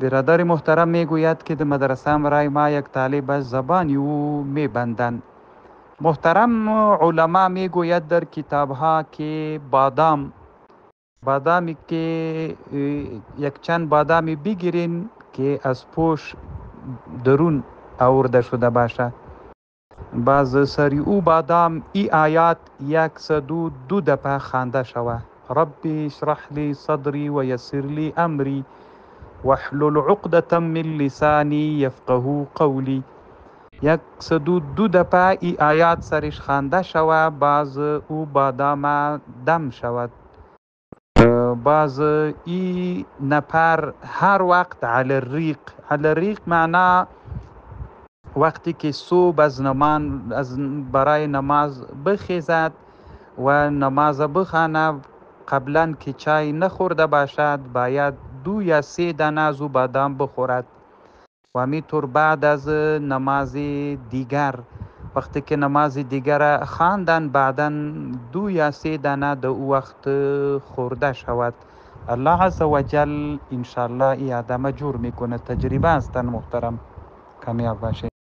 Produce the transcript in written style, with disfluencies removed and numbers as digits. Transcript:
برادر محترم میگوید که در مدرسه برای ما یک طالب از زبانی او میبندند. محترم علما میگوید در کتاب ها که بادامی که یک چند بادامی بگیرین که از پوش درون آورده شده باشه. باز سری او بادام ای آیات 102 دفعه خوانده شود. ربی اشرح لی صدری و یسر لی امری واحلل عقدة من لسانی یفقهوا قولی. 102 دفعه ای آیات سرش خوانده شود. باز او بادام دم شود. باز ای نپر هر وقت علی الریق معنا وقتی که صبح از برای نماز بخیزد و نماز بخواند، قبلا که چای نخورده باشد باید 2 یا 3 دانه از او بادام بخورد و همینطور بعد از نماز دیگر وقتی که نماز دیگر خواندن بعدا 2 یا 3 دانه در او وقت خورده شود. الله عز و جل انشاءالله ای آدم جور میکنه. تجربه هستن محترم، کامیاب باشه.